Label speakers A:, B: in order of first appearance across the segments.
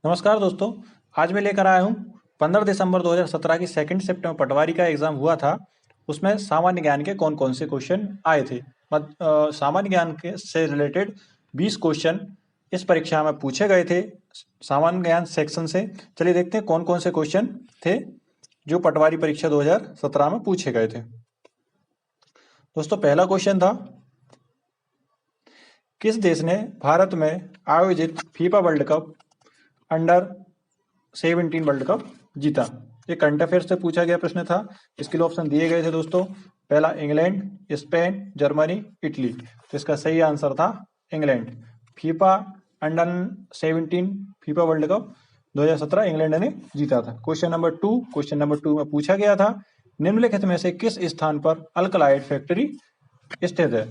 A: नमस्कार दोस्तों। आज मैं लेकर आया हूँ 15 दिसंबर 2017 की सेकंड शिफ्ट में पटवारी का एग्जाम हुआ था। उसमें सामान्य ज्ञान के कौन कौन से क्वेश्चन आए थे। सामान्य ज्ञान के से रिलेटेड 20 क्वेश्चन इस परीक्षा में पूछे गए थे सामान्य ज्ञान सेक्शन से। चलिए देखते हैं कौन कौन से क्वेश्चन थे जो पटवारी परीक्षा 2017 में पूछे गए थे। दोस्तों, पहला क्वेश्चन था, किस देश ने भारत में आयोजित FIFA world cup under 17 world cup जीता। ये करंट अफेयर से पूछा गया प्रश्न था। इसके लिए ऑप्शन दिए गए थे दोस्तों। पहला इंग्लैंड, स्पेन, जर्मनी, इटली। तो इसका सही आंसर था England. FIFA under 17 FIFA world cup 2017 England ने जीता था। क्वेश्चन नंबर 2 में पूछा गया था, निम्नलिखित में से किस स्थान पर अल्कलाइड फैक्ट्री स्थित है।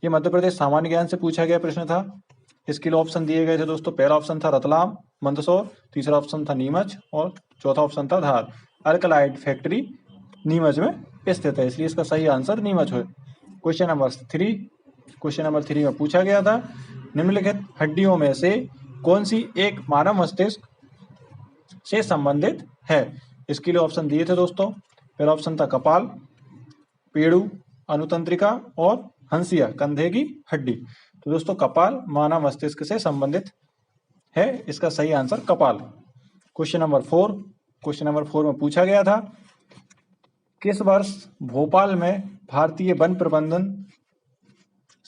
A: ये मध्य प्रदेश सामान्य ज्ञान से पूछा गया प्रश्न था। इसके लिए ऑप्शन दिए गए थे दोस्तों। पहला ऑप्शन था रतलाम, मंदसौर, तीसरा ऑप्शन था नीमच और चौथा ऑप्शन था धार। अल्कलाइड फैक्ट्री नीमच में स्थित है, इसलिए इसका सही आंसर नीमच है। क्वेश्चन नंबर 3 में पूछा गया था, निम्नलिखित हड्डियों में से कौन सी एक मानव मस्तिष्क से संबंधित है। इसके लिए ऑप्शन दिए थे दोस्तों। पहला ऑप्शन था कपाल, पेड़ू, अनुतंत्रिका और हंसिया कंधे की हड्डी। तो दोस्तों, कपाल मानव मस्तिष्क से संबंधित है, इसका सही आंसर कपाल। क्वेश्चन नंबर 4 में पूछा गया था, किस वर्ष भोपाल में भारतीय वन प्रबंधन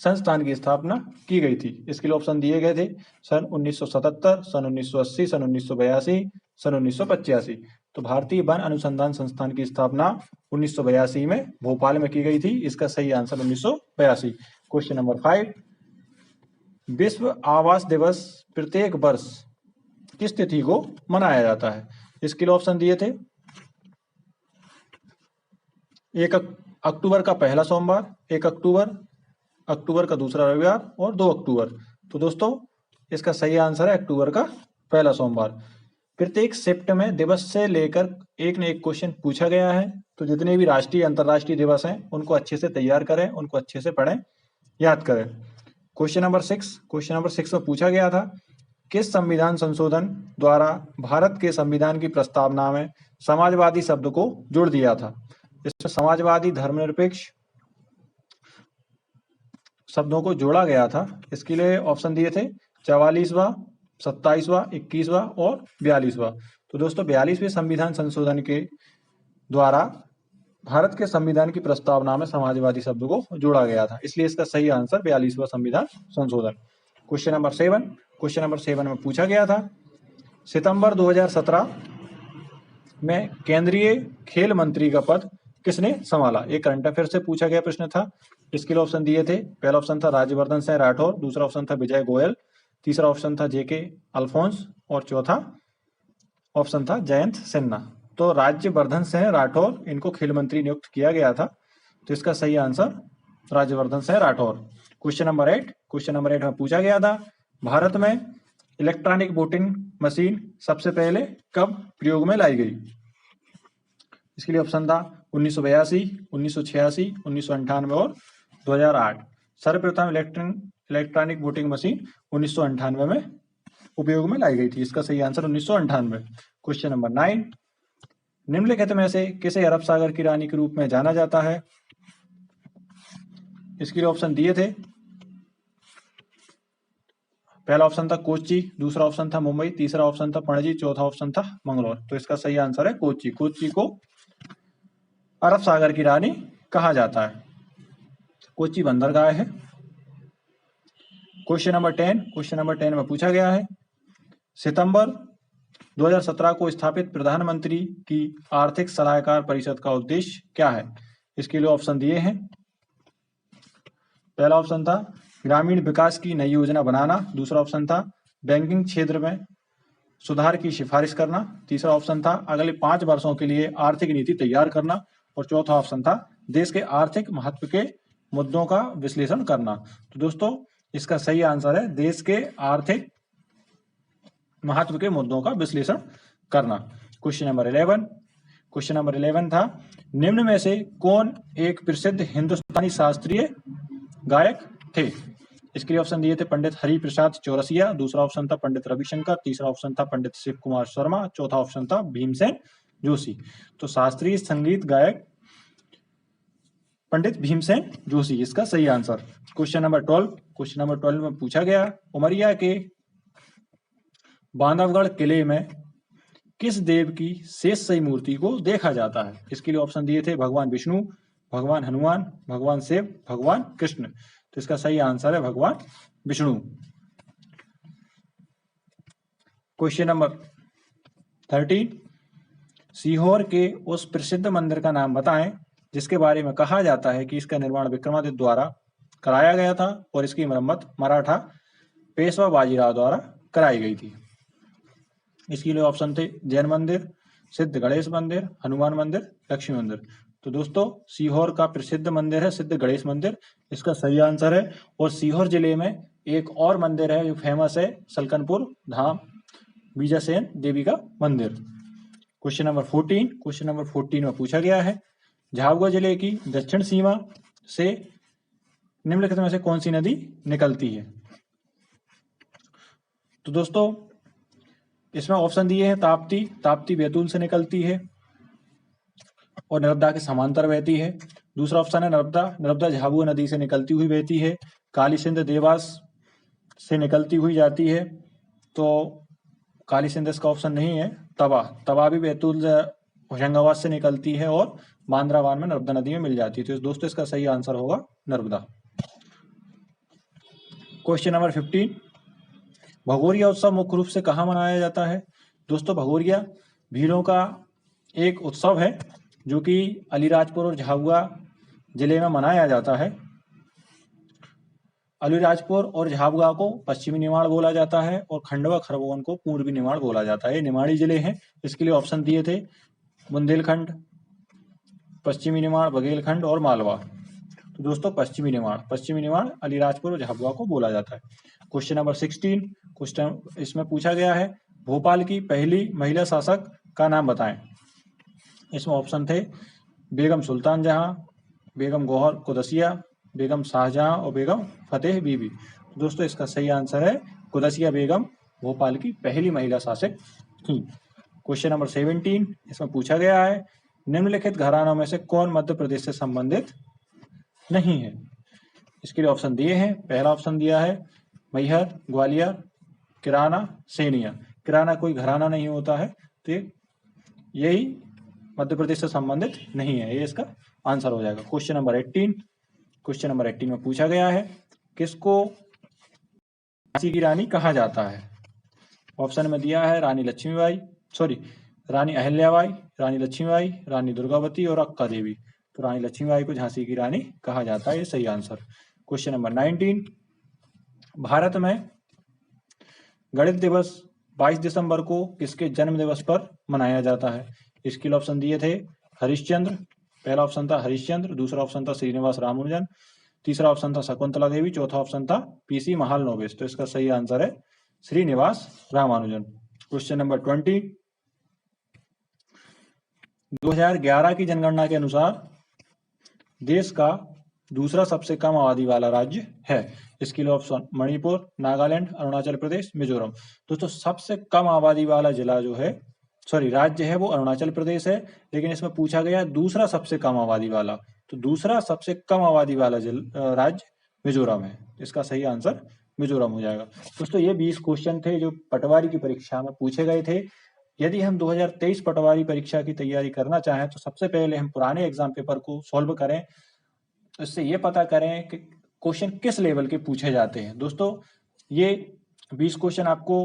A: संस्थान की स्थापना की गई थी। इसके लिए ऑप्शन दिए गए थे। सन 1977, सन 1980, सन 1982, सन 1985। तो भारतीय वन अनुसंधान संस्थान की स्थापना 1982 में भोपाल में की गई थी, इसका सही आंसर 1982। क्वेश्चन नंबर 5, विश्व आवास दिवस प्रत्येक वर्ष किस तिथि को मनाया जाता है। इसके लिए ऑप्शन दिए थे। 1 अक्टूबर का पहला सोमवार, 1 अक्टूबर का दूसरा रविवार और 2 अक्टूबर। तो दोस्तों, इसका सही आंसर है अक्टूबर का पहला सोमवार। प्रत्येक शिफ्ट में दिवस से लेकर एक न एक क्वेश्चन पूछा गया है, तो जितने भी राष्ट्रीय अंतर्राष्ट्रीय दिवस हैं उनको अच्छे से तैयार करें, उनको अच्छे से पढ़ें, याद करें। क्वेश्चन नंबर 6 में पूछा गया था, किस संविधान संशोधन द्वारा भारत के संविधान की प्रस्तावना में समाजवादी शब्द को जोड़ दिया था। इसमें समाजवादी, धर्मनिरपेक्ष शब्दों को जोड़ा गया था। इसके लिए ऑप्शन दिए थे 44वां, 27वां, 21वां और 42वां। तो दोस्तों, 42वें संविधान संशोधन के द्वारा भारत के संविधान की प्रस्तावना में समाजवादी शब्द को जोड़ा गया था, इसलिए इसका सही आंसर 42वां संविधान संशोधन। क्वेश्चन नंबर 7 में पूछा गया था, सितंबर 2017 में केंद्रीय खेल मंत्री का पद किसने संभाला। एक करंट अफेयर से पूछा गया प्रश्न था। इसके लिए ऑप्शन दिए थे। पहला ऑप्शन था राज्यवर्धन सिंह राठौर, दूसरा ऑप्शन था विजय गोयल, तीसरा ऑप्शन था जेके अल्फोंस और चौथा ऑप्शन था जयंत सिन्हा। तो राज्यवर्धन सिंह राठौर इनको खेल मंत्री नियुक्त किया गया था, तो इसका सही answer Rajyavardhan Singh Rathore. Question number 8 में पूछा गया था, भारत में इलेक्ट्रॉनिक वोटिंग मशीन सबसे पहले कब प्रयोग में लाई गई। इसके लिए ऑप्शन था 1982, 1986, 1998 और 2008। सर्वप्रथम इलेक्ट्रॉनिक वोटिंग मशीन 1998 में उपयोग में लाई गई थी, इसका सही आंसर 1998। क्वेश्चन नंबर 9, निम्नलिखित में से किसे अरब सागर की रानी के रूप में जाना जाता है। इसके लिए ऑप्शन दिए थे। पहला ऑप्शन था कोच्चि, दूसरा ऑप्शन था मुंबई, तीसरा ऑप्शन था पणजी, चौथा ऑप्शन था मंगलोर। तो इसका सही आंसर है कोच्चि। कोच्चि को अरब सागर की रानी कहा जाता है। कोच्चि बंदरगाह है। क्वेश्चन नंबर 10 में पूछा गया है, सितंबर 2017 को स्थापित प्रधानमंत्री की आर्थिक सलाहकार परिषद का उद्देश्य क्या है। इसके लिए ऑप्शन दिए हैं। पहला ऑप्शन था ग्रामीण विकास की नई योजना बनाना, दूसरा ऑप्शन था बैंकिंग क्षेत्र में सुधार की सिफारिश करना, तीसरा ऑप्शन था अगले 5 वर्षों के लिए आर्थिक नीति तैयार करना और चौथा ऑप्शन था देश के आर्थिक महत्व के मुद्दों का विश्लेषण करना। तो दोस्तों, इसका सही आंसर है देश के आर्थिक महत्व के मुद्दों का विश्लेषण करना। क्वेश्चन नंबर 11 था, निम्न में से कौन एक प्रसिद्ध हिंदुस्तानी शास्त्रीय गायक थे। इसके लिए ऑप्शन दिए थे पंडित हरिप्रसाद चौरसिया, दूसरा ऑप्शन था पंडित रविशंकर, तीसरा ऑप्शन था पंडित शिव कुमार शर्मा, चौथा ऑप्शन था भीमसेन जोशी। तो शास्त्रीय संगीत गायक पंडित भीमसेन जोशी इसका सही आंसर। क्वेश्चन नंबर 12 में पूछा गया उमरिया के बांधवगढ़ किले में किस देव की शेषशायी मूर्ति को देखा जाता है? इसके लिए ऑप्शन दिए थे भगवान विष्णु, भगवान हनुमान, भगवान शिव, भगवान कृष्ण। तो इसका सही आंसर है भगवान विष्णु। क्वेश्चन नंबर 13, सीहोर के उस प्रसिद्ध मंदिर का नाम बताएं जिसके बारे में कहा जाता है कि इसका निर्माण विक्रमादित्य द्वारा कराया गया था और इसकी मरम्मत मराठा पेशवा बाजीराव द्वारा कराई गई थी। इसके लिए ऑप्शन थे जैन मंदिर, सिद्ध गणेश मंदिर, हनुमान मंदिर, लक्ष्मी मंदिर। तो दोस्तों सीहोर का प्रसिद्ध मंदिर है सिद्ध गणेश मंदिर, इसका सही आंसर है। और सीहोर जिले में एक और मंदिर है जो फेमस है, सलकनपुर धाम बीजासेन देवी का मंदिर। क्वेश्चन नंबर 14 में पूछा गया है झाबुआ जिले की दक्षिण सीमा से निम्नलिखित में से कौन सी नदी निकलती है? तो दोस्तों इसमें ऑप्शन दिए हैं ताप्ती बैतूल से निकलती है और नर्मदा के समांतर बहती है। दूसरा ऑप्शन है नर्मदा झाबुआ नदी से निकलती हुई बहती है। काली सिंध देवास से निकलती हुई जाती है, तो काली सिंध इसका ऑप्शन नहीं है। तवा भी बैतूल होशंगाबाद से निकलती है और बांद्राबान में नर्मदा नदी में मिल जाती है। तो दोस्तों इसका सही आंसर होगा नर्मदा। क्वेश्चन नंबर 15, भगोरिया उत्सव मुख्य रूप से कहाँ मनाया जाता है? दोस्तों भगोरिया भीलों का एक उत्सव है जो कि अलीराजपुर और झाबुआ जिले में मनाया जाता है। अलीराजपुर और झाबुआ को पश्चिमी निमाड़ बोला जाता है और खंडवा खरगोन को पूर्वी निमाड़ बोला जाता है। ये निमाड़ी जिले हैं। इसके लिए ऑप्शन दिए थे बुंदेलखंड, पश्चिमी निमाड़, बघेलखंड और मालवा। तो दोस्तों पश्चिमी निमाड़ अलीराजपुर और झाबुआ को बोला जाता है। क्वेश्चन नंबर 16, क्वेश्चन इसमें पूछा गया है भोपाल की पहली महिला शासक का नाम बताएं। इसमें ऑप्शन थे बेगम सुल्तान जहां, बेगम गौहर कुदसिया, बेगम शाहजहां और बेगम फतेह बीबी। तो दोस्तों इसका सही आंसर है कुदसिया बेगम भोपाल की पहली महिला शासक थी। क्वेश्चन नंबर 17, इसमें पूछा गया है निम्नलिखित घरानों में से कौन मध्य प्रदेश से संबंधित नहीं है? इसके लिए ऑप्शन दिए हैं। पहला ऑप्शन दिया है मैहर, ग्वालियर, किराना, सेनिया। किराना कोई घराना नहीं होता है, तो यही मध्य प्रदेश से संबंधित नहीं है, ये इसका आंसर हो जाएगा। क्वेश्चन नंबर 18 में पूछा गया है किसको झांसी की रानी कहा जाता है? ऑप्शन में दिया है रानी अहिल्याबाई, रानी लक्ष्मीबाई, रानी दुर्गावती और अक्का देवी। तो रानी लक्ष्मीबाई को झांसी की रानी कहा जाता है, ये सही आंसर। क्वेश्चन नंबर 19, भारत में गणित दिवस 22 दिसंबर को किसके जन्म दिवस पर मनाया जाता है? इसके लिए ऑप्शन दिए थे हरिश्चंद्र, पहला ऑप्शन था हरिश्चंद्र, दूसरा ऑप्शन था श्रीनिवास रामानुजन, तीसरा ऑप्शन था शकुंतला देवी, चौथा ऑप्शन था पीसी महालनोबिस। तो इसका सही आंसर है श्रीनिवास रामानुजन। क्वेश्चन नंबर 20, 2011 की जनगणना के अनुसार देश का दूसरा सबसे कम आबादी वाला राज्य है। इसके लिए ऑप्शन मणिपुर, नागालैंड, अरुणाचल प्रदेश, मिजोरम। दोस्तों सबसे कम आबादी वाला जिला जो है राज्य है वो अरुणाचल प्रदेश है, लेकिन इसमें पूछा गया दूसरा सबसे कम आबादी वाला, तो दूसरा सबसे कम आबादी वाला राज्य मिजोरम है। इसका सही आंसर मिजोरम हो जाएगा। दोस्तों ये 20 क्वेश्चन थे जो पटवारी की परीक्षा में पूछे गए थे। यदि हम 2023 पटवारी परीक्षा की तैयारी करना चाहें तो सबसे पहले हम पुराने एग्जाम पेपर को सॉल्व करें, इससे ये पता करें कि क्वेश्चन किस लेवल के पूछे जाते हैं। दोस्तों ये 20 क्वेश्चन आपको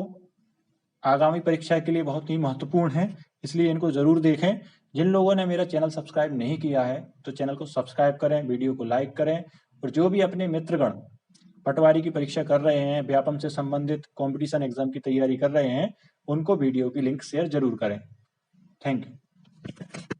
A: आगामी परीक्षा के लिए बहुत ही महत्वपूर्ण है, इसलिए इनको जरूर देखें। जिन लोगों ने मेरा चैनल सब्सक्राइब नहीं किया है तो चैनल को सब्सक्राइब करें, वीडियो को लाइक करें, और जो भी अपने मित्रगण पटवारी की परीक्षा कर रहे हैं, व्यापम से संबंधित कंपटीशन एग्जाम की तैयारी कर रहे हैं, उनको वीडियो की लिंक शेयर जरूर करें। Thank you.